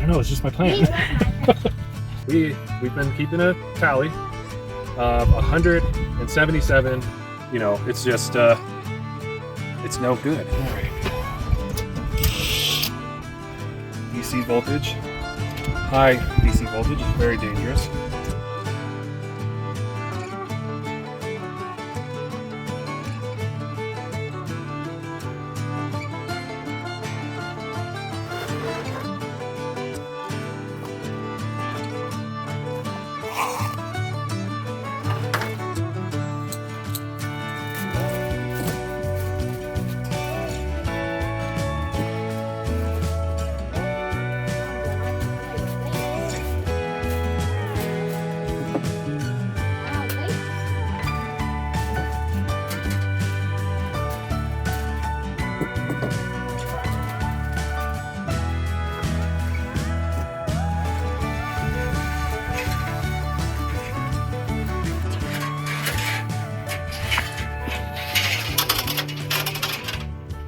don't know, it's just my plan. We've been keeping a tally of 177. You know, it's just it's no good. All right. DC voltage, high DC voltage is very dangerous.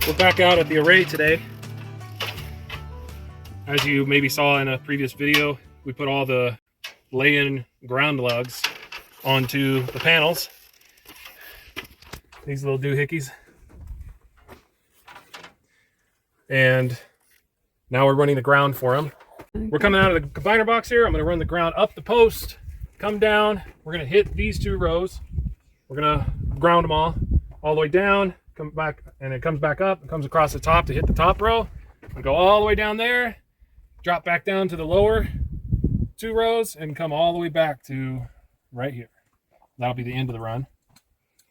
We're back out at the array today. As you maybe saw in a previous video, we put all the lay-in ground lugs onto the panels. These little doohickeys. And now we're running the ground for them. We're coming out of the combiner box here. I'm going to run the ground up the post, come down. We're going to hit these 2 rows. We're going to ground them all the way down. Come back, and it comes back up and comes across the top to hit the top row. We go all the way down there, drop back down to the lower 2 rows, and come all the way back to right here. That'll be the end of the run.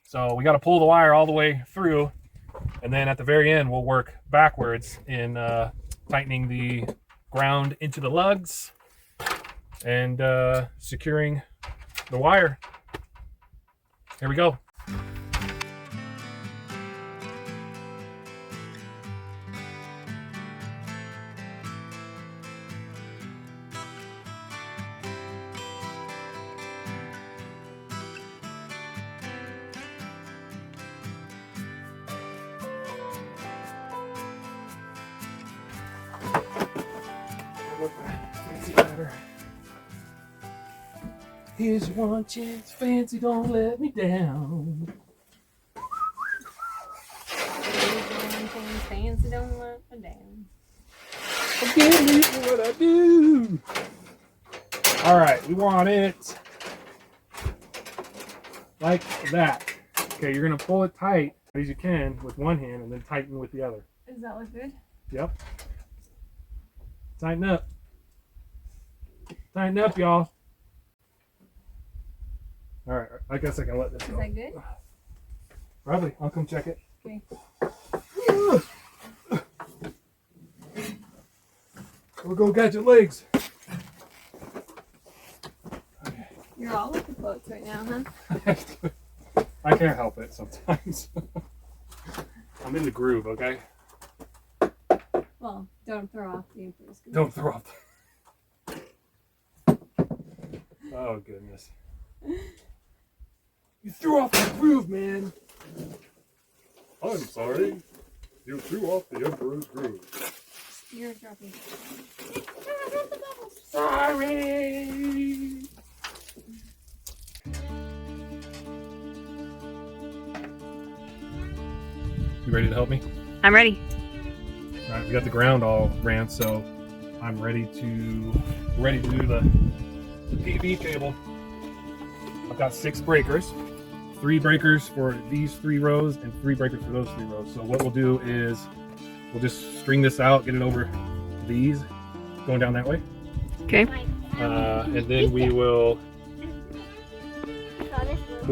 So we got to pull the wire all the way through, and then at the very end we'll work backwards in tightening the ground into the lugs and securing the wire. Here we go. Here's your one chance, fancy, don't let me down. Fancy, don't let me down. Forgive me for what I do. All right, we want it like that. Okay, you're gonna pull it tight as you can with one hand and then tighten with the other. Does that look good? Yep. Tighten up. Tighten up, y'all. All right, I guess I can let this go. Is that good? Probably. I'll come check it. Okay. We'll go gadget legs. Okay. You're all with the boats right now, huh? I can't help it sometimes. I'm in the groove, okay? Well, don't throw off the Emperor's groove. Don't throw off. Oh, goodness. You threw off the groove, man. I'm sorry. You threw off the Emperor's groove. You're dropping. Sorry. You ready to help me? I'm ready. All right, we got the ground all ran, so I'm ready to do the PV cable. I've got 6 breakers. 3 breakers for these 3 rows and 3 breakers for those 3 rows. So what we'll do is we'll just string this out, get it over these, going down that way. Okay. And then we'll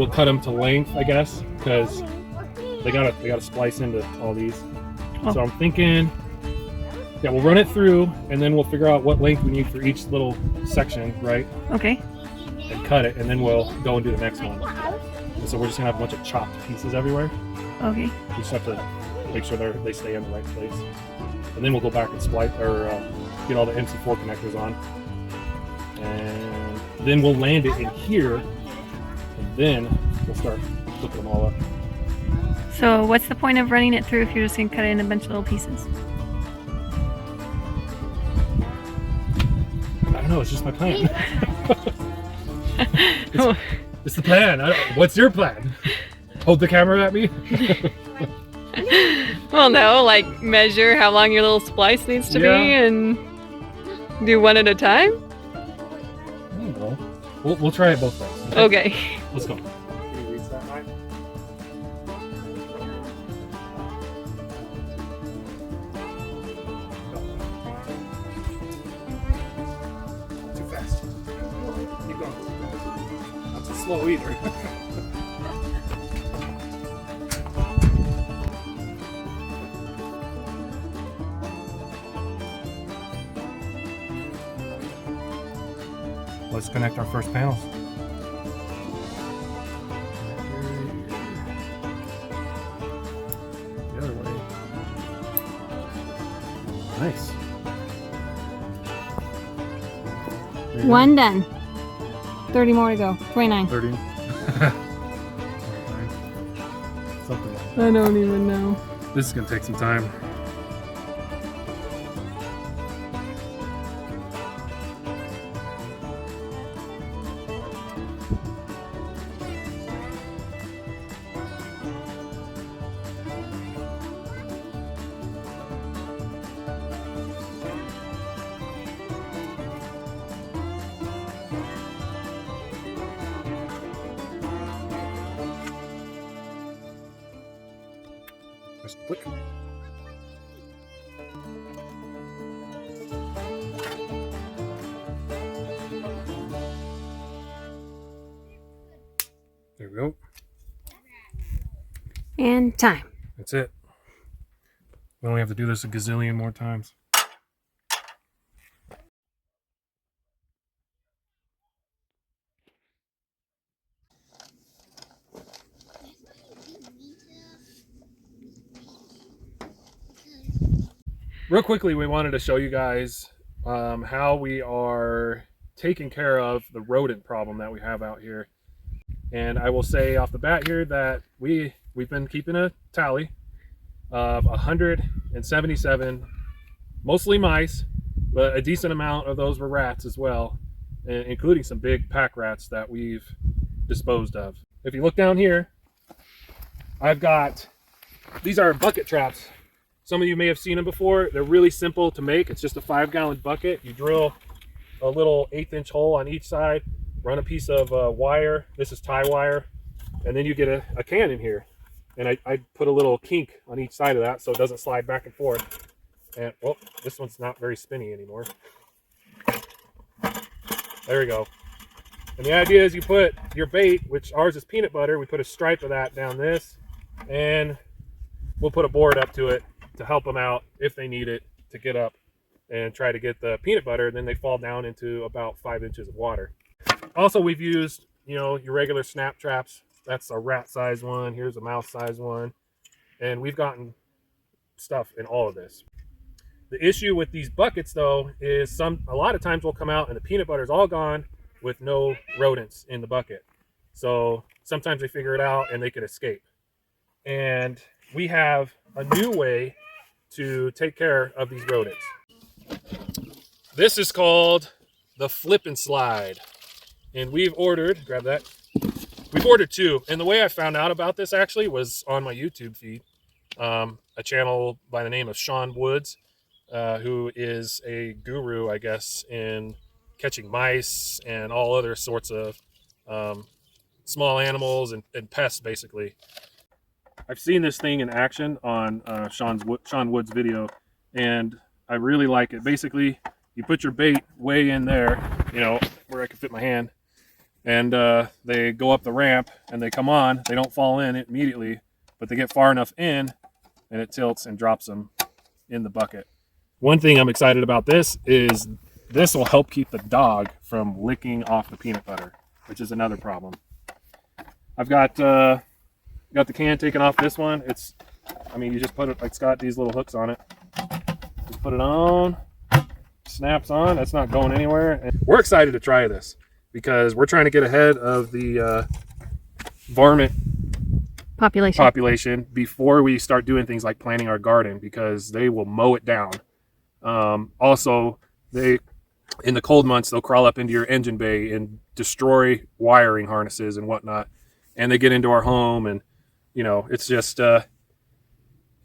cut them to length, I guess, because they gotta splice into all these. Oh. So I'm thinking, yeah, we'll run it through, and then we'll figure out what length we need for each little section, right? Okay. And cut it, and then we'll go and do the next one. And so we're just gonna have a bunch of chopped pieces everywhere. Okay. We just have to make sure they stay in the right place. And then we'll go back and splice or get all the MC4 connectors on. And then we'll land it in here, and then we'll start hooking them all up. So what's the point of running it through if you're just going to cut it in a bunch of little pieces? know. It's just my plan. It's the plan. What's your plan? Hold the camera at me? Well, no, like measure how long your little splice needs to be and do one at a time? I don't know. We'll try it both ways. Okay. Let's go. Too fast. Keep going. Not too slow either. Let's connect our first panels. The other way. Nice. One done. 30 more to go. 29. 30. Something like that. I don't even know. This is going to take some time. Just click. There we go. And time. That's it. We only have to do this a gazillion more times. Real quickly, we wanted to show you guys how we are taking care of the rodent problem that we have out here. And I will say off the bat here that we've been keeping a tally of 177, mostly mice, but a decent amount of those were rats as well, including some big pack rats that we've disposed of. If you look down here, I've got, these are bucket traps. Some of you may have seen them before. They're really simple to make. It's just a 5-gallon bucket. You drill a little 1/8-inch hole on each side, run a piece of wire. This is tie wire. And then you get a can in here. And I put a little kink on each side of that so it doesn't slide back and forth. And, well, this one's not very spinny anymore. There we go. And the idea is you put your bait, which ours is peanut butter. We put a stripe of that down this. And we'll put a board up to it to help them out if they need it to get up and try to get the peanut butter. And then they fall down into about 5 inches of water. Also, we've used, you know, your regular snap traps. That's a rat size one. Here's a mouse size one. And we've gotten stuff in all of this. The issue with these buckets though is a lot of times we'll come out and the peanut butter is all gone with no rodents in the bucket. So sometimes they figure it out and they could escape. And we have a new way to take care of these rodents. This is called the flip and slide. And we've ordered, grab that. We've ordered 2. And the way I found out about this actually was on my YouTube feed. A channel by the name of Sean Woods, who is a guru, I guess, in catching mice and all other sorts of small animals and pests, basically. I've seen this thing in action on Sean Woods' video, and I really like it. Basically, you put your bait way in there, you know, where I can fit my hand, and they go up the ramp and they come on. They don't fall in immediately, but they get far enough in and it tilts and drops them in the bucket. One thing I'm excited about this is this will help keep the dog from licking off the peanut butter, which is another problem. I've got the can taken off this one. You just put it, like, it's got these little hooks on it. Just put it on, snaps on. That's not going anywhere. And we're excited to try this because we're trying to get ahead of the varmint population before we start doing things like planting our garden, because they will mow it down. Also, they In the cold months, they'll crawl up into your engine bay and destroy wiring harnesses and whatnot. And they get into our home, and you know, it's just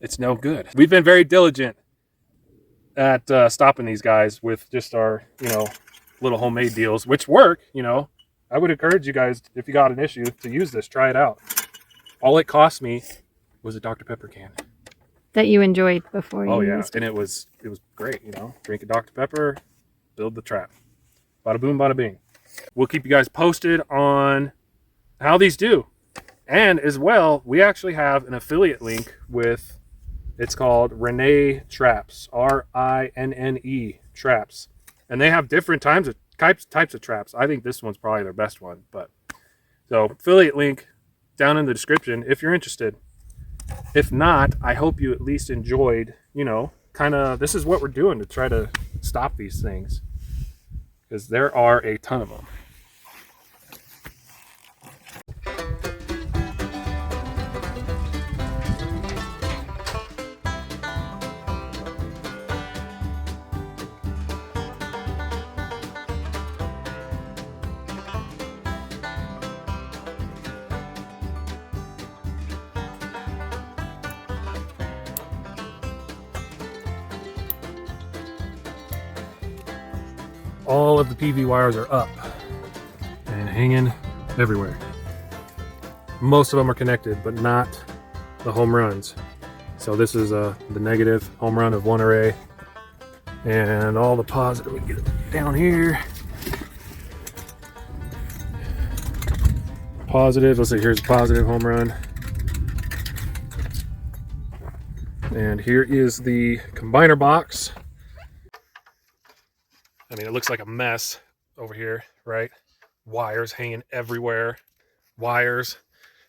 it's no good. We've been very diligent at stopping these guys with just our, you know, little homemade deals, which work. You know, I would encourage you guys, if you got an issue, to use this. Try it out. All it cost me was a Dr. Pepper can. That you enjoyed before you Oh yeah, used it. and it was great. You know, drink a Dr. Pepper, build the trap. Bada boom, bada bing. We'll keep you guys posted on how these do. And as well, we actually have an affiliate link with, it's called Renee Traps, RINNE Traps. And they have different types of traps. I think this one's probably their best one. But so affiliate link down in the description if you're interested. If not, I hope you at least enjoyed, you know, kind of, this is what we're doing to try to stop these things. Because there are a ton of them. All of the PV wires are up and hanging everywhere. Most of them are connected, but not the home runs. So this is the negative home run of one array, and all the positive. We can get it down here. Positive. Let's see. Here's a positive home run, and here is the combiner box. I mean, it looks like a mess over here, right? Wires hanging everywhere. Wires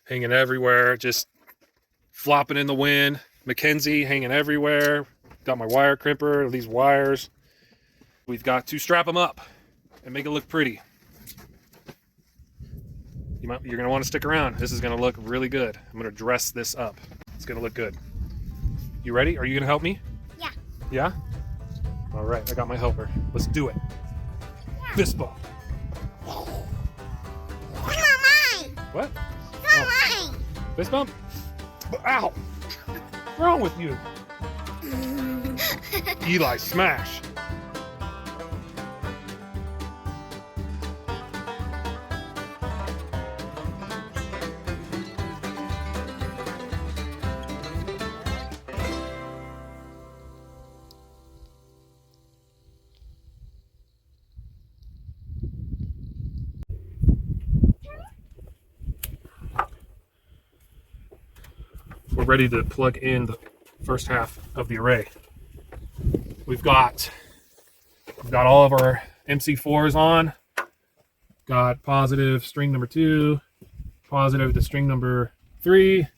hanging everywhere, just flopping in the wind. Mackenzie hanging everywhere. Got my wire crimper, these wires. We've got to strap them up and make it look pretty. You're going to want to stick around. This is going to look really good. I'm going to dress this up. It's going to look good. You ready? Are you going to help me? Yeah. Yeah? All right, I got my helper. Let's do it. Yeah. Fist bump. It's not mine. What? It's not mine. Fist bump? Ow! What's wrong with you? Eli, smash. We're ready to plug in the first half of the array. We've got all of our MC4s on. Got positive string number 2, positive to string number 3,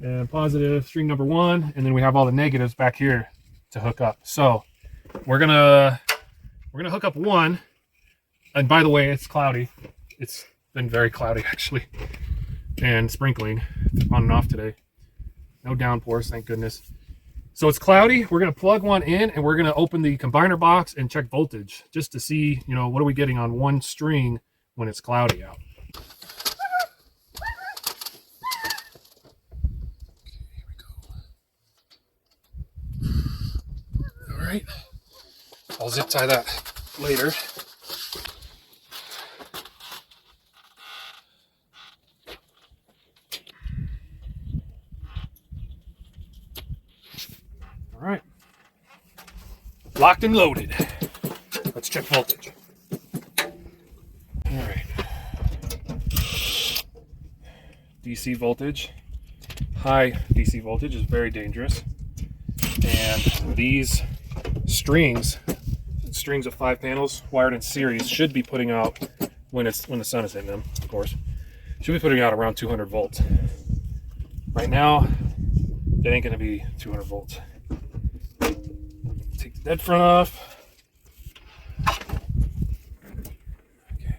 and positive string number 1, and then we have all the negatives back here to hook up. So we're gonna hook up one. And by the way, it's cloudy. It's been very cloudy actually, and sprinkling on and off today. No downpours, thank goodness. So it's cloudy. We're going to plug one in, and we're going to open the combiner box and check voltage just to see, you know, what are we getting on one string when it's cloudy out. Okay, here we go. All right. I'll zip tie that later. All right, locked and loaded. Let's check voltage. All right, DC voltage. High DC voltage is very dangerous, and these strings of 5 panels wired in series should be putting out, when the sun is in them, of course, should be putting out around 200 volts. Right now, it ain't gonna be 200 volts. Take the dead front off. Okay.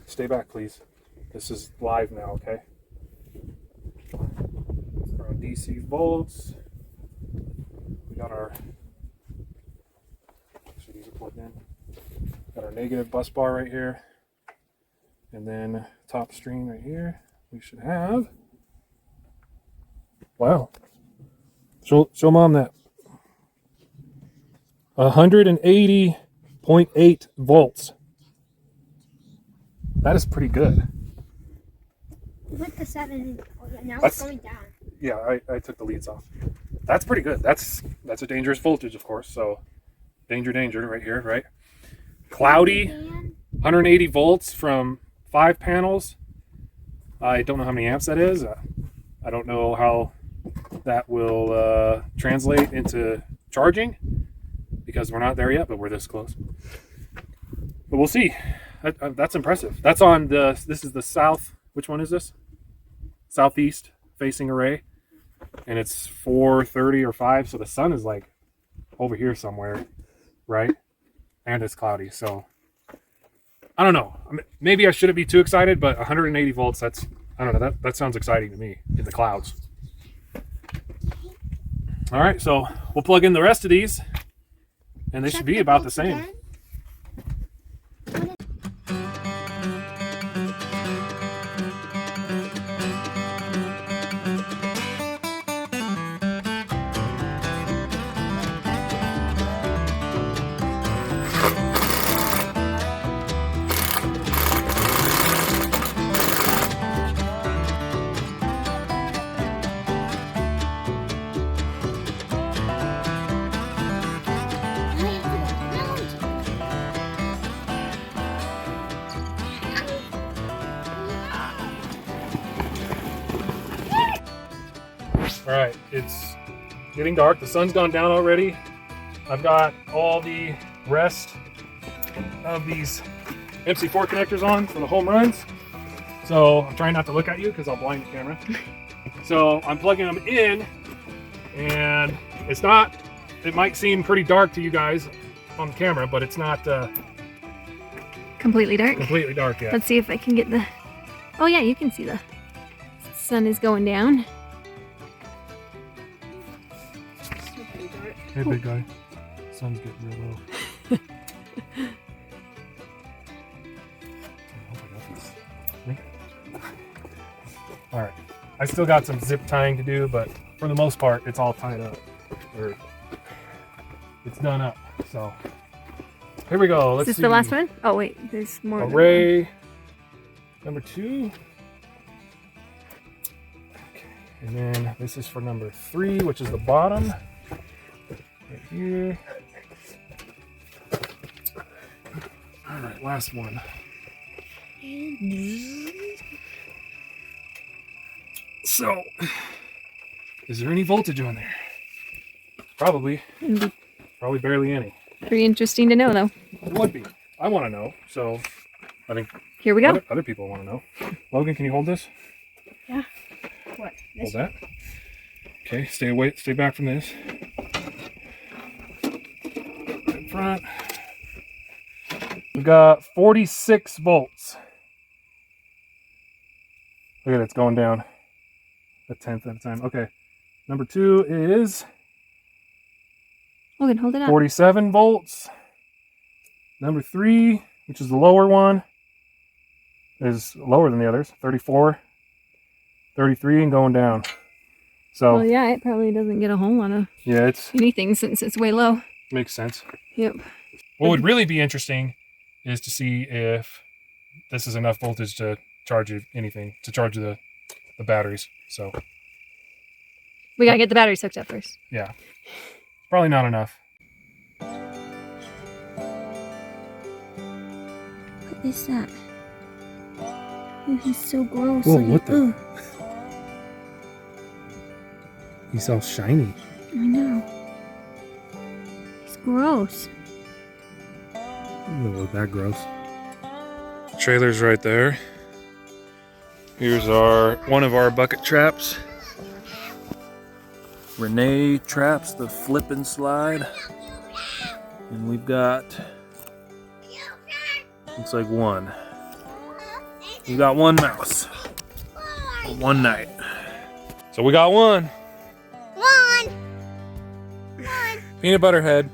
Stay back, please. This is live now, okay? We're on DC volts. We got our plugged in. Got our negative bus bar right here. And then top string right here. We should have. Wow. Show mom that. 180.8 volts. That is pretty good. Put the 7 oh, yeah, now That's- it's going down. Yeah, I took the leads off. That's pretty good. That's a dangerous voltage, of course. So danger right here, right? Cloudy, 180 volts from 5 panels. I don't know how many amps that is. I don't know how that will translate into charging because we're not there yet, but we're this close. But we'll see. That's impressive. That's on this is the south. Which one is this? Southeast facing array. And it's 4:30 or 5, so the sun is like over here somewhere, right? And it's cloudy, so I don't know. I mean, maybe I shouldn't be too excited, but 180 volts, I don't know, that sounds exciting to me in the clouds. All right, so we'll plug in the rest of these, and they should be about the same. All right, it's getting dark. The sun's gone down already. I've got all the rest of these MC4 connectors on for the home runs. So I'm trying not to look at you because I'll blind the camera. So I'm plugging them in, and it's not, it might seem pretty dark to you guys on the camera, but it's not Completely dark. completely dark yet. Let's see if I can get the... Oh yeah, you can see the sun is going down. Hey, big guy. Sun's getting real low. All right. I still got some zip tying to do, but for the most part, it's all tied up. Or it's done up. So here we go. Let's Is this see. the last one? Oh wait, there's more. than Array number 2. Okay. And then this is for number 3, which is the bottom. Right here. All right, last one. So, is there any voltage on there? Probably. one. Probably barely any. Pretty interesting to know though. It would be. I want to know. So, I think Here we go. other people want to know. Logan, can you hold this? Yeah. What? Hold that. Okay, stay away. Stay back from this. In front. We've got 46 volts. Look at it, it's going down a tenth at a time. Okay, number 2 is Logan, hold it up. 47 volts. Number 3, which is the lower one, is lower than the others. 34, 33, and going down. So Well, yeah, it probably doesn't get a whole lot of yeah, it's anything since it's way low. makes sense. Yep. What would really be interesting is to see if this is enough voltage to charge anything, to charge the batteries. So We gotta get the batteries hooked up first. yeah, probably not enough. What is that? Oh, he's so gross. Whoa, Look what at- the- Ugh, He's all shiny. I know. He's gross. Doesn't look that gross. Trailer's right there. Here's one of our bucket traps. Renee traps the flip and slide. And we've got, looks like one. We got one mouse. For one night. So we got one. One. Peanut butter head.